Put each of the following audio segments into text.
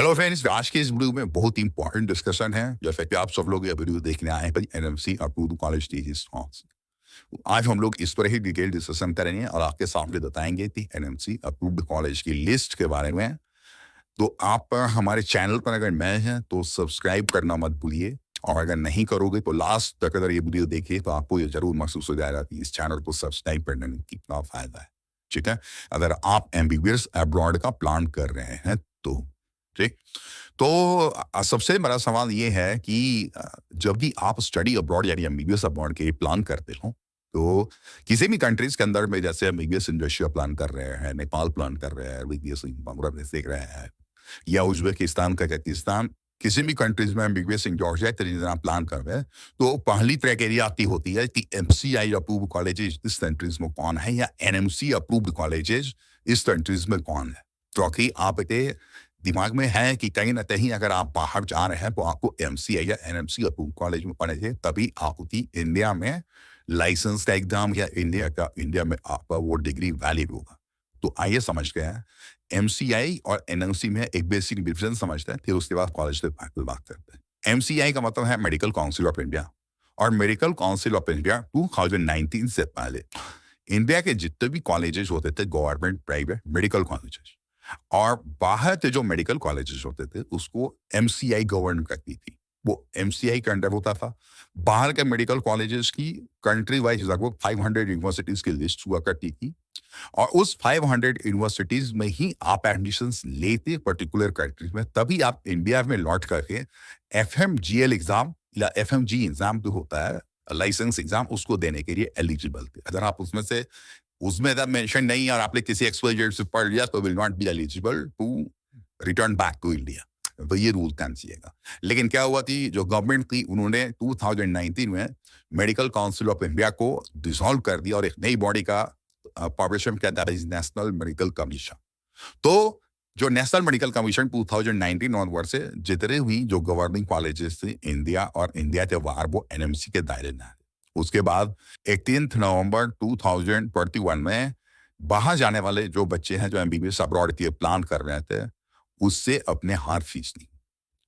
Hello friends, आज के इस वीडियो में बहुत ही इंपॉर्टेंट डिस्कशन है। जैसे कि आप सब लोग ये वीडियो देखने आए हैं एनएमसी अप्रूव्ड कॉलेज टीचर्स। आज हम लोग इस पर ही डिटेल डिस्कशन करेंगे और आपके सामने बताएंगे कि एनएमसी अप्रूव्ड कॉलेज की लिस्ट के बारे में। तो आप हमारे चैनल पर अगर नए हैं तो सब्सक्राइब करना मत भूलिए, और अगर नहीं करोगे तो लास्ट तक अगर ये वीडियो देखिए तो आपको ये जरूर महसूस हो जाएगा कि इस चैनल को सब्सक्राइब करने में कितना फायदा है। ठीक है, अगर आप एमबीबीएस अब्रॉड का प्लान कर रहे हैं तो। ठीक, तो सबसे बड़ा सवाल ये है कि जब भी आप स्टडी अब्रॉड यानी एमबीबीएस अब्रॉड के प्लान करते हो, तो किसी भी कंट्रीज के अंदर में, जैसे एमबीबीएस इंडोनेशिया प्लान कर रहे हैं, नेपाल प्लान कर रहे हैं, एमबीबीएस बांग्लादेश देख रहे हैं, या उज्बेकिस्तान कजाकिस्तान, किसी भी कंट्रीज में एमबीबीएस इन जॉर्जिया तरीके प्लान कर रहे हैं, तो पहली क्राइटेरिया आपकी होती है कि एमसीआई अप्रूव्ड कॉलेजेस इस कंट्रीज में कौन है, या एनएमसी अप्रूव्ड कॉलेजेस इस कंट्रीज में कौन है। क्योंकि आप दिमाग में है कि कहीं ना कहीं अगर आप बाहर जा रहे हैं तो आपको एमसीआई या एनएमसी अप्रूव्ड कॉलेज में पढ़े थे, तभी आपकी इंडिया में लाइसेंस का एग्जाम या इंडिया में आपका वो डिग्री वैलिड होगा। तो आइए समझ गए हैं, एमसीआई और एनएमसी में एक बेसिक डिफरेंस समझते हैं, फिर उसके बाद कॉलेज के बात करते हैं। एमसीआई का मतलब है मेडिकल काउंसिल ऑफ इंडिया, और मेडिकल काउंसिल ऑफ इंडिया 2019 से पहले इंडिया के जितने भी कॉलेजेस होते थे, गवर्नमेंट प्राइवेट मेडिकल कॉलेजेस, और बाहर के जो मेडिकल कॉलेजेस होते थे उसको एमसीआई गवर्न करती थी। वो एमसीआई के अंडर होता था। बाहर के मेडिकल कॉलेजेस की कंट्री वाइज लगभग 500 यूनिवर्सिटीज की लिस्ट हुआ करती थी, और उस 500 यूनिवर्सिटीज में ही आप एडमिशंस लेते पर्टिकुलर कंट्रीज में, तभी आप इंडिया में लौट करके एफएमजीएल एग्जाम या एफएमजी एग्जाम जो होता है, लाइसेंस एग्जाम, उसको देने के लिए एलिजिबल थे। अगर आप उसमें जब मेंशन नहीं और आपने किसी एक्सपोजर से पढ़ लिया तो will not be eligible to return back to India. तो ये रूल कीजिएगा। लेकिन क्या हुआ थी, जो गवर्नमेंट थी उन्होंने 2019 में मेडिकल काउंसिल ऑफ इंडिया को डिसॉल्व कर दिया और एक नई बॉडी का फॉर्मेशन किया, that is national medical commission. तो जो नेशनल मेडिकल कमीशन 2019 ऑनवर्ड से जितने भी जो गवर्निंग कॉलेजेस थे इंडिया और इंडिया के बाहर, वो एनएमसी के दायरे में आए। उसके बाद 18 नवंबर 2021 में बाहर जाने वाले जो बच्चे हैं, जो एमबीबीएस अब्रॉड के प्लान कर रहे थे, उससे अपने हाथ खींचनी।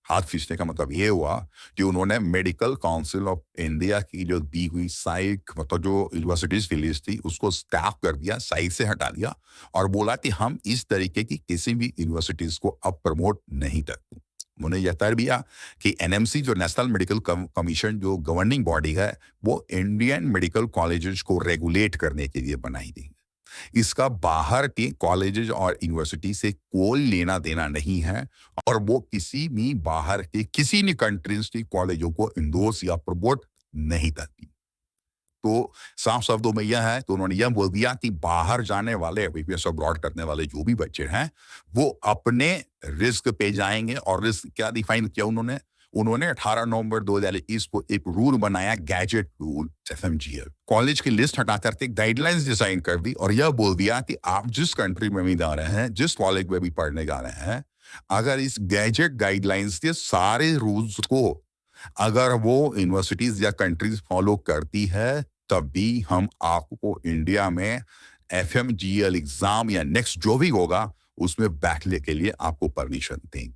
हाथ खींचने का मतलब ये हुआ कि उन्होंने मेडिकल काउंसिल ऑफ इंडिया की जो दी हुई साइट, मतलब जो यूनिवर्सिटीज की लिस्ट थी, उसको स्टैप कर दिया, साइट से हटा दिया, और बोला कि हम इस तरीके की किसी भी यूनिवर्सिटीज को अब प्रमोट नहीं करते। उन्होंने यह तय किया कि एनएमसी जो नेशनल मेडिकल कमीशन जो गवर्निंग बॉडी है, वो इंडियन मेडिकल कॉलेजेस को रेगुलेट करने के लिए बनाई गई। इसका बाहर के कॉलेजेस और यूनिवर्सिटी से कोई लेना देना नहीं है, और वो किसी भी बाहर के किसी भी कंट्रीज के कॉलेजों को इंडोर्स या प्रमोट नहीं करती। तो साफ शब्दों में यह है, तो उन्होंने यह बोल दिया कि बाहर जाने वाले एमबीबीएस अब्रॉड करने वाले जो भी बच्चे हैं, वो अपने रिस्क पे जाएंगे। और रिस्क क्या डिफाइन किया उन्होंने? उन्होंने 18 नवंबर 2021 को एक रूल बनाया, गैजेट रूल एफएमजीएल। कॉलेज की लिस्ट हटा करके गाइडलाइंस डिजाइन कर दी, और यह बोल दिया कि आप जिस कंट्री में भी जा रहे हैं, जिस कॉलेज में भी पढ़ने जा रहे हैं, अगर इस गैजेट गाइडलाइंस के सारे रूल्स को अगर वो यूनिवर्सिटीज या कंट्रीज फॉलो करती है, तभी हम आपको इंडिया में एफएमजीएल एग्जाम या नेक्स्ट जो भी होगा उसमें बैठने के लिए आपको परमिशन देंगे।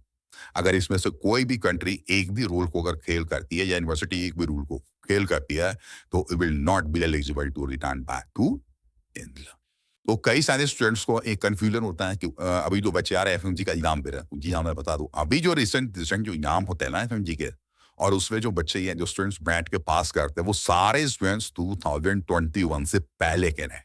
अगर इसमें से कोई भी कंट्री एक भी रूल को अगर फेल करती है, या यूनिवर्सिटी एक भी रूल को फेल करती है, तो it will not be eligible to return back to India. तो कई सारे स्टूडेंट्स को एक कंफ्यूजन होता है कि अभी जो बच्चे आ रहे हैं एफएमजी का एग्जाम दे रहे हैं, जी हाँ मैं बता दूं, अभी जो रिसेंट जो एग्जाम होते हैं ना एफएमजी के, और उसमें जो बच्चे हैं, जो स्टूडेंट्स बैठ के पास करते हैं, वो सारे स्टूडेंट्स 2021 से पहले के रहे।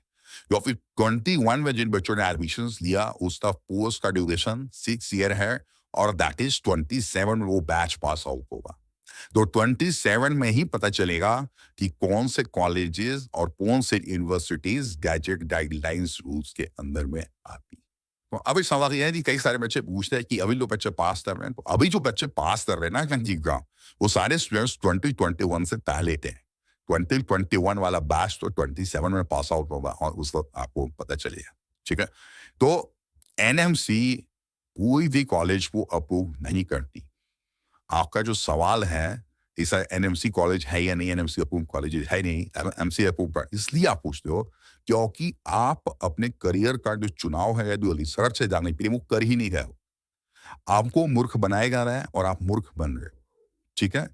या फिर 21 में जिन बच्चों ने एडमिशन लिया, उसका पोस्ट का ड्यूरेशन 6 ईयर है, और दैट इज 27 में वो बैच पास आउट होगा। तो 27 में ही पता चलेगा कि कौन से कॉलेजेस और कौन से यूनिवर्सिटीज गैजेट गाइडलाइंस रूल्स के अंदर में आती। तो अभी सवाल यह है कि कई सारे बच्चे पूछते हैं कि अभी जो बच्चे पास कर रहे हैं, तो अभी जो बच्चे पास कर रहे हैं ना एग्जाम, वो सारे स्टूडेंट्स 2021 से पहले थे। 2021 वाला बैच तो 27 में पास आउट होगा, और उस वक्त आपको पता चलेगा। ठीक है, तो एनएमसी कोई भी कॉलेज को अप्रूव नहीं करती। आपका जो सवाल है, ऐसा एनएमसी कॉलेज है या नहीं, एनएमसी अप्रूव कॉलेज है नहीं, एमसी अप्रूव, इसलिए आप पूछते हो क्योंकि आप अपने करियर का जो चुनाव है, जो रिसर्च है जाने के लिए, वो कर ही नहीं रहे हो। आपको मूर्ख बनाया जा रहा है और आप मूर्ख बन रहे हो, ठीक है?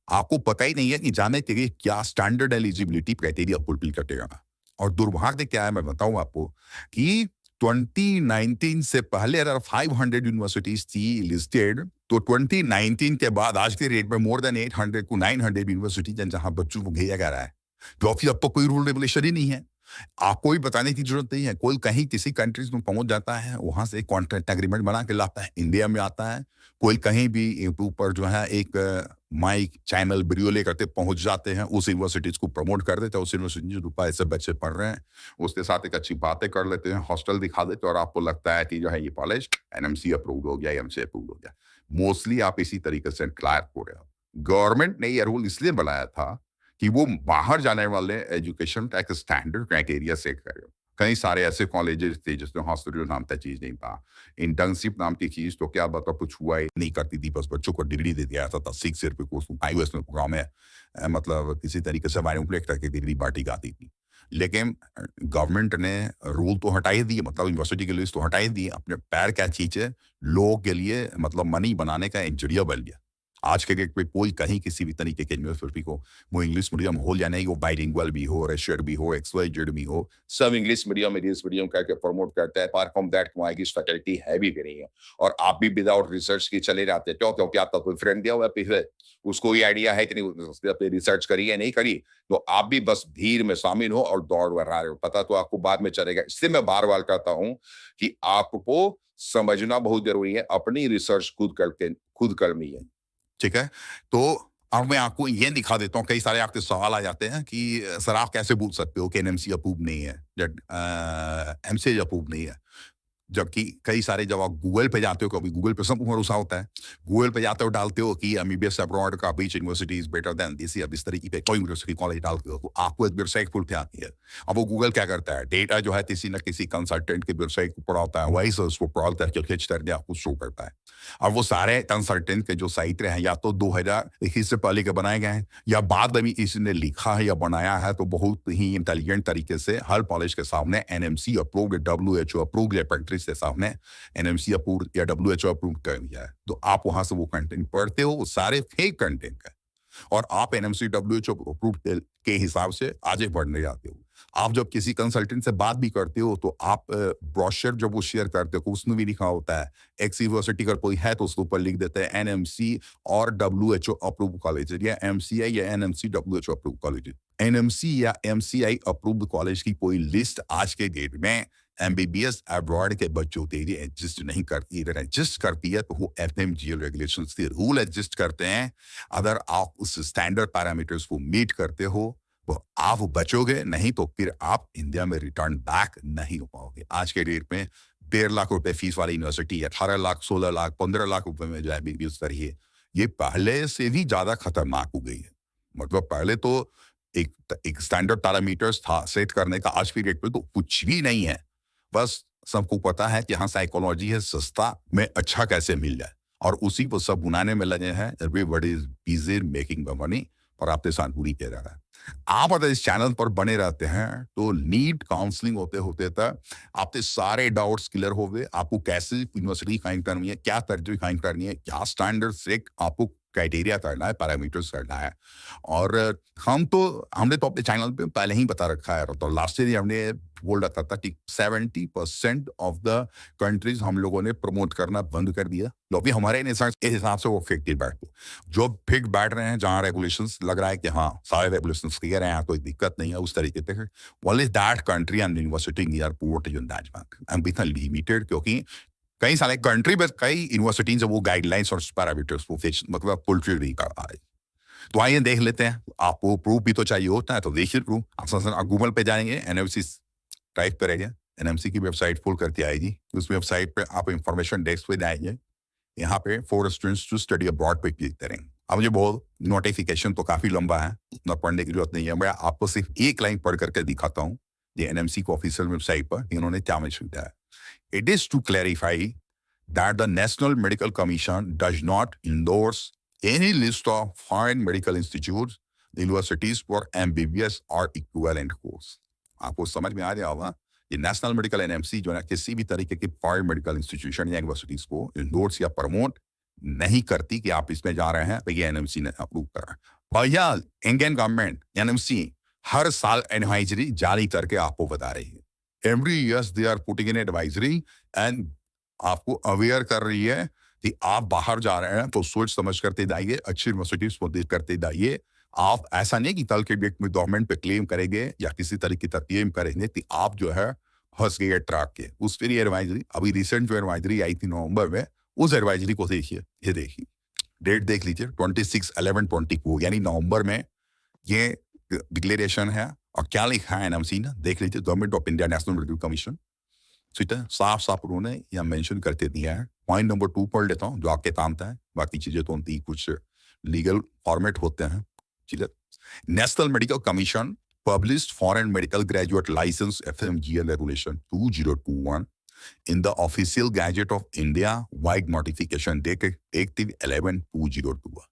आपको पता ही नहीं है कि जाने के लिए क्या स्टैंडर्ड एलिजिबिलिटी क्राइटेरिया फुलफिल करना। और दुर्भाग्य क्या है मैं बताऊँ आपको कि 2019 से पहले अगर 500 यूनिवर्सिटीज़ थी लिस्टेड, तो 2019 के बाद आज के रेट में मोर देन 800 टू 900 यूनिवर्सिटीज़ हैं जहाँ बच्चों को भेजा जा रहा है। क्योंकि अब तो कोई रूल रेगुलेशन ही नहीं है। आपको भी बताने की ज़रूरत नहीं है, कोई कहीं किसी कंट्रीज़ में पहुँच जाता है, वहाँ से कॉन्ट्रैक्ट एग्रीमेंट बना के लाता है, इंडिया में आता है, कोई कहीं भी यूट्यूब पर जो है एक माइक, चैनल, वीडियो लेकर के पहुँच जाते हैं, उस यूनिवर्सिटीज़ को प्रमोट कर देते हैं, उस यूनिवर्सिटी जो पैसे बच्चे पढ़ रहे हैं, उसके साथ एक अच्छी बातें कर लेते हैं, हॉस्टल दिखा देते हैं और आपको लगता है कि जो है ये कॉलेज एनएमसी अप्रूव्ड हो गया, एमसी अप्रूव्ड हो गया। मोस्टली आप इसी तरीके से क्लियर हो रहे हो। गवर्नमेंट ने ये रूल इसलिए बनाया था कि वो बाहर जाने वाले एजुकेशन का एक स्टैंडर्ड क्राइटेरिया सेट करे। कई सारे ऐसे कॉलेजेस थे जिसमें हॉस्पिटल नाम का चीज़ नहीं था। इंटर्नशिप नाम की चीज़ तो क्या बता कुछ हुआ ही नहीं करती थी, बस बच्चों को डिग्री दे दिया जाता था, सीख सिर पे कोर्स यूएस में प्रोग्राम है। मतलब किसी तरीके से मैनिपुलेट करके डिग्री बाँटी जाती थी। लेकिन गवर्नमेंट ने रूल तो हटा ही दिए, मतलब यूनिवर्सिटी के लिए तो हटा ही दिए, अपने पैर क्या खींचे, लोगों के लिए मतलब मनी बनाने का एक ज़रिया बन गया। आज के डेट पे कोई कहीं किसी भी तरीके के यूनिवर्सिटी को, वो इंग्लिश मीडियम हो या नहीं हो, बाइलिंगुअल भी हो, रशियन भी हो, एक्स-वाई-जेड भी हो, सब इंग्लिश मीडियम, इंग्लिश मीडियम करके प्रमोट करता है। अपार्ट फ्रॉम दैट वहाँ की फैकल्टी है भी नहीं है। और आप भी विदाउट रिसर्च के चले जाते हैं। क्यों? क्योंकि आपका कोई फ्रेंड गया हुआ है पीछे, उसको ये आइडिया है कि नहीं, उसने पे रिसर्च करी है, नहीं करी, तो आप भी बस भीड़ में शामिल हो और दौड़ बढ़ा रहे हो। पता तो आपको बाद में चलेगा। इसलिए मैं बार-बार कहता हूँ कि आपको समझना बहुत ज़रूरी है, अपनी रिसर्च खुद करनी है। ठीक है? तो अब मैं आपको ये दिखा देता हूँ, कई सारे आपके सवाल आ जाते हैं कि सर आप कैसे पूछ सकते हो कि एनएमसी अप्रूव नहीं है, एमसीए अप्रूव नहीं है। जबकि कई सारे जब आप गूगल पे जाते हो, कभी गूगल पे सब भरोसा होता है। गूगल पे जाते हो, डालते हो कि एमबीबीएस अब्रॉड का बीच university is better than this या इस तरीके पे कोई यूनिवर्सिटी कॉलेज डालते हो, तो आपको एक वेबसाइट खुल के आती है। अब वो गूगल क्या करता है, डेटा जो है किसी न किसी कंसल्टेंट की वेबसाइट को पढ़ाता है, वहीं से उसको क्रॉल करके खींच करके आपको शो करता है। अब वो सारे कंसल्टेंट के जो साइट हैं, या तो 2021 से पहले के बनाए गए हैं, या बाद में भी किसी ने लिखा है या बनाया है, तो बहुत ही इंटेलिजेंट तरीके से हर कॉलेज के सामने एनएमसी अप्रूव्ड, डब्ल्यूएचओ अप्रूव्ड या कंट्रीज के सामने एनएमसी अप्रूव्ड या डब्ल्यूएचओ अप्रूव्ड कर दिया है। तो आप वहां से वो कंटेंट पढ़ते हो, वो सारे फेक कंटेंट है, और आप एनएमसी डब्ल्यूएचओ अप्रूव्ड के हिसाब से आगे बढ़ने जाते हो। आप जब किसी कंसल्टेंट से बात भी करते हो, तो आप ब्रोशर जब वो शेयर करते हो, उसमें भी लिखा होता है, एक्स यूनिवर्सिटी का कोई है तो उसके ऊपर लिख देते हैं एनएमसी और डब्ल्यूएचओ अप्रूव्ड कॉलेज, या एमसीआई या NMC WHO approved college. NMC या एमसीआई अप्रूव्ड कॉलेज की कोई लिस्ट आज के डेट में एमबीबीएस अब्रॉड के बच्चों के लिए एग्जिस्ट नहीं करती। अगर एग्जिस्ट करती है तो वो एफएमजीए रेगुलेशंस के रूल एग्जिस्ट करते हैं। अगर आप उस स्टैंडर्ड पैरामीटर्स को मीट करते हो, तो आप बचोगे, नहीं तो फिर आप इंडिया में रिटर्न बैक नहीं हो पाओगे। आज के डेट में 1.5 लाख रुपए फीस वाली यूनिवर्सिटी 18 लाख, 16 लाख, 15 लाख रुपए में जो है एमबीबीएस करिए, ये पहले से भी ज्यादा खतरनाक हो गई है। मतलब पहले तो एक स्टैंडर्ड पैरामीटर्स था सेट करने का, आज की डेट में तो कुछ भी नहीं है। बस सबको पता है कि हाँ साइकोलॉजी है, सस्ता में अच्छा कैसे मिल जाए, और उसी को सब बुनाने में लगे हैं। Everybody is busy making the money, और आपके साथ पूरी किया जा रहा है। आप अगर इस चैनल पर बने रहते हैं, तो नीट काउंसलिंग होते होते तक आपके सारे डाउट्स क्लियर हो गए। आपको कैसे यूनिवर्सिटी फाइंड करनी है, क्या तर्जबी फाइंड करनी है, क्या स्टैंडर्ड से आपको क्राइटेरिया करना है, पैरामीटर्स करना है। और हमने तो अपने चैनल पे पहले ही बता रखा है, तो लास्ट ईयर हमने बोल रखा था कि 70% ऑफ द कंट्रीज हम लोगों ने प्रमोट करना बंद कर दिया। तो अभी हमारे हिसाब से वो फिक्टेड बैठ जो फिक्स बैठ रहे हैं, जहाँ रेगुलेशंस लग रहा है कि हाँ सारे रेगुलेशंस क्लियर हैं, कोई दिक्कत नहीं है, उस तरीके से only that country and university are port in that bank and with limited, क्योंकि कई सारे कंट्री में कई यूनिवर्सिटीज वो गाइडलाइंस और पैरामीटर्स को मतलब फुलफिल नहीं कर पा रही। तो आइए देख लेते हैं, आपको प्रूफ भी तो चाहिए होता है, तो देखिए प्रूफ। आप गूगल पे जाएंगे, एनएमसी टाइप करेंगे, एनएमसी की वेबसाइट फुल करती आएगी। उस वेबसाइट पे आप इंफॉर्मेशन डेस्क पे जाएंगे, यहाँ पे for students to study abroad पे क्लिक करेंगे। अब मुझे बहुत नोटिफिकेशन तो काफी लंबा है, उतना पढ़ने की जरूरत नहीं है, मैं आपको सिर्फ एक लाइन पढ़ करके दिखाता हूँ। ये एनएमसी को ऑफिशियल वेबसाइट पर इन्होंने क्या मेंशन किया है। It is to clarify that the National Medical Commission does not endorse any list of foreign medical institutes, universities for MBBS or equivalent course. आपको समझ में आ गया होगा ये नेशनल मेडिकल एनएमसी जो है किसी भी तरीके की फॉरेन मेडिकल इंस्टीट्यूशन या यूनिवर्सिटीज को इंडोर्स या प्रमोट नहीं करती कि आप इसमें जा रहे हैं तो ये एनएमसी ने अप्रूव करा। भैया इंडियन गवर्नमेंट एनएमसी हर साल एडवाइजरी जारी करके आपको बता रही है। Every year they are putting in advisory and आपको अवेयर कर रही है कि आप बाहर जा रहे हैं तो सोच समझ करते जाइए, अच्छी यूनिवर्सिटीज को देख करते जाइए। आप ऐसा नहीं कि कल के डेट में गवर्नमेंट पे क्लेम करेंगे या किसी तरीके का क्लेम करेंगे कि आप जो है फंस गए ट्रैक के। उस पर एडवाइजरी अभी रिसेंट जो एडवाइजरी आई थी नवंबर में, उस एडवाइजरी को देखिए, ये देखिए डेट देख लीजिए 26/11/24 यानी नवंबर में ये डिक्लेरेशन है। और क्या लिखा है एनएमसी ने देख लीजिए, government of India national medical commission, ठीक है, साफ साफ उन्होंने यह मेंशन करते दिया है। पॉइंट नंबर 2 पढ़ लेता हूँ जो आपके काम था है, बाकी चीजें तो उनकी कुछ लीगल फॉर्मेट होते हैं, ठीक है। National medical commission published foreign medical graduate license FMGL regulation 2021 in the official gazette of India wide notification dated 18/11/2002.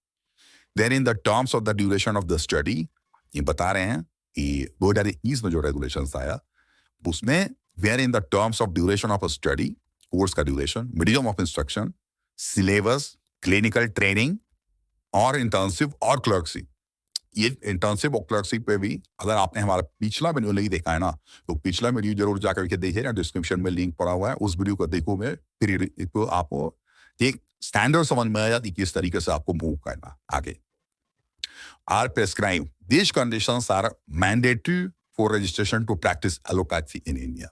Then in the terms of the duration of the study, ये बता रहे हैं कि 2021 में जो regulations आया उसमें where in the terms of duration of a study, course का duration, medium of instruction, syllabus, clinical training और internship और clerkship, ये इंटर्नशिप और क्लर्कशिप पे भी अगर आपने हमारा पिछला वीडियो नहीं देखा है ना तो पिछला वीडियो जरूर जाकर के देखिए ना, डिस्क्रिप्शन में लिंक पड़ा हुआ है, उस वीडियो को देखो में फिर तो आपको एक स्टैंडर्ड समझ में आया कि किस तरीके से आपको मूव करना आगे। Are prescribe this conditions are mandatory for registration to practice allopathy in India.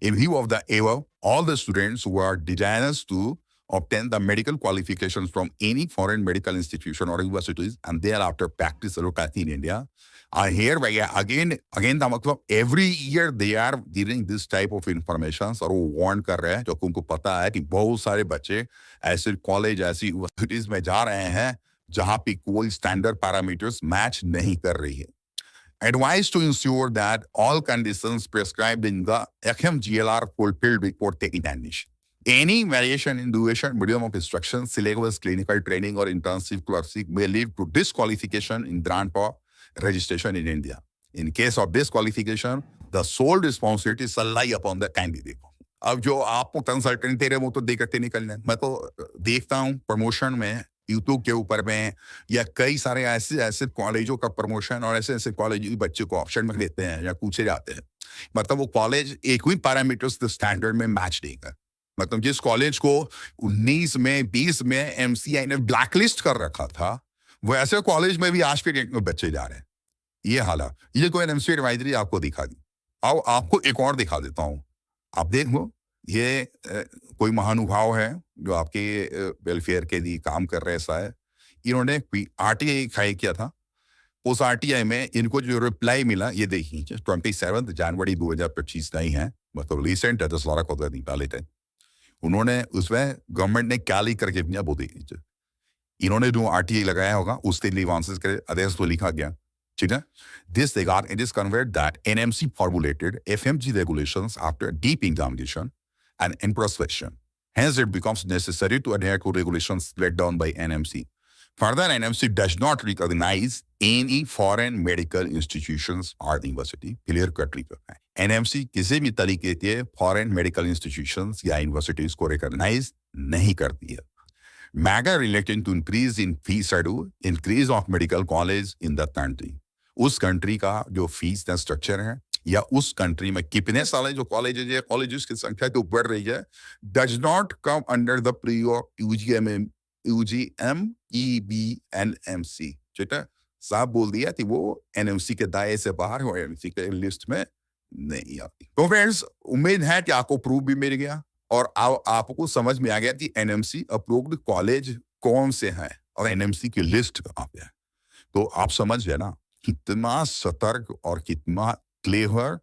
In view of the above, all the students who are desirous to obtain the medical qualifications from any foreign medical institution or universities and thereafter practice allopathy in India are hereby again the मतलब every year they are giving this type of information और वो warn कर रहे हैं जो उनको पता है कि बहुत सारे बच्चे ऐसे कॉलेज ऐसी यूनिवर्सिटीज में जा रहे हैं जहाँ पे कोई स्टैंडर्ड पैरामीटर्स मैच नहीं कर रही है। Advised to ensure that all conditions prescribed in the FMGL are fulfilled before taking admission. Any variation in duration, medium of instruction, syllabus, clinical training, or internship clerkship may lead to disqualification in grant for registration in India. In case of disqualification, the sole responsibility shall lie upon the candidate. अब जो आपको consultant they रहे हैं वो तो दे करते निकलने। मैं तो देखता हूँ प्रमोशन में यूट्यूब के ऊपर में या कई सारे ऐसे कॉलेजों का प्रमोशन और ऐसे कॉलेज बच्चे को ऑप्शन में देते हैं या पूछे जाते हैं, मतलब वो कॉलेज एक ही पैरामीटर्स स्टैंडर्ड में मैच नहीं कर। मतलब जिस कॉलेज को 19 में 20 में एमसीआई ने ब्लैकलिस्ट कर रखा था वो ऐसे कॉलेज में भी आज के डेट में बच्चे जा रहे हैं। ये हालत, ये कोई एमसी एडवाइजरी आपको दिखा दी। आओ आपको एक और दिखा देता हूँ, आप देखो ये कोई महानुभाव है जो आपके वेलफेयर के लिए काम कर रहे ऐसा है। इन्होंने आरटीआई खाई किया था, उस आरटीआई में इनको जो रिप्लाई मिला ये देखिए 27 जनवरी 2025 नहीं है, मतलब रिसेंट है, 10-12 दिन पहले थे। उन्होंने उसमें गवर्नमेंट ने क्या लिख करके दिया वो देखिए। इन्होंने जो आरटीआई लगाया होगा उसके लिए के आदेश तो लिखा गया, ठीक है। This regard it is conveyed that NMC formulated FMG regulations after deep examination and introspection. Hence, it becomes necessary to adhere to regulations laid down by NMC. Further, NMC does not recognize any foreign medical institutions or university. Clear cut है। NMC किसी भी तरीके के foreign medical institutions या universities को recognize नहीं करती है। Matter relating to increase in fee schedule, increase of medical college in the country. उस कंट्री का जो फीस का स्ट्रक्चर है या उस कंट्री में कितने साल जो कॉलेजेस की संख्या तो बढ़ रही है, does not come under the UGMEBNMC, ठीक है। साहब बोल दिया कि वो एनएमसी के दायरे से बाहर हो, एनएमसी के लिस्ट में नहीं आती। तो फ्रेंड्स, उम्मीद है कि आपको प्रूफ भी मिल गया और आपको समझ में आ गया कि एनएमसी अप्रूव्ड कॉलेज कौन से हैं और एनएमसी की लिस्ट कहाँ पे है। तो आप समझ गए ना कितना सतर्क और कितना क्लेवर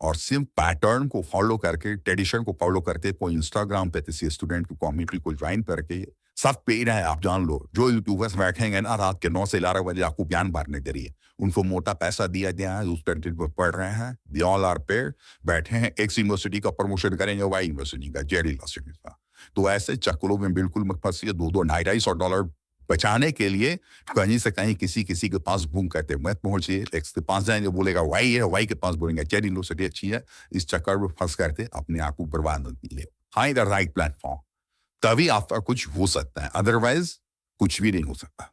और सिर्फ पैटर्न को फॉलो करके, ट्रेडिशन को फॉलो करके कोई इंस्टाग्राम पे किसी स्टूडेंट की कम्युनिटी को ज्वाइन करके सब पे रहे हैं। आप जान लो जो यूट्यूबर्स बैठेंगे ना रात के 9 से 11 बजे आपको ज्ञान बांटने के लिए, उनको मोटा पैसा दिया गया है, उस कंटेंट पर पढ़ रहे हैं, दे ऑल आर पेड, बैठे हैं एक्स यूनिवर्सिटी का प्रमोशन करेंगे, वाई यूनिवर्सिटी का, जेड यूनिवर्सिटी का। तो ऐसे चक्करों में बिल्कुल मत फंसिए। $200-250 $250 बचाने के लिए कहीं से कहीं किसी किसी के पास बूम करते मत पहुंचिए, एक्स के पास जाएंगे बोलेगा वाई है, वाई के पास बोलेंगे चैट यूनिवर्सिटी अच्छी है, इस चक्कर में फंस करते अपने आप को बर्बाद मत ले। फाइंड द राइट प्लेटफॉर्म, तभी आपका कुछ हो सकता है, अदरवाइज कुछ भी नहीं हो सकता।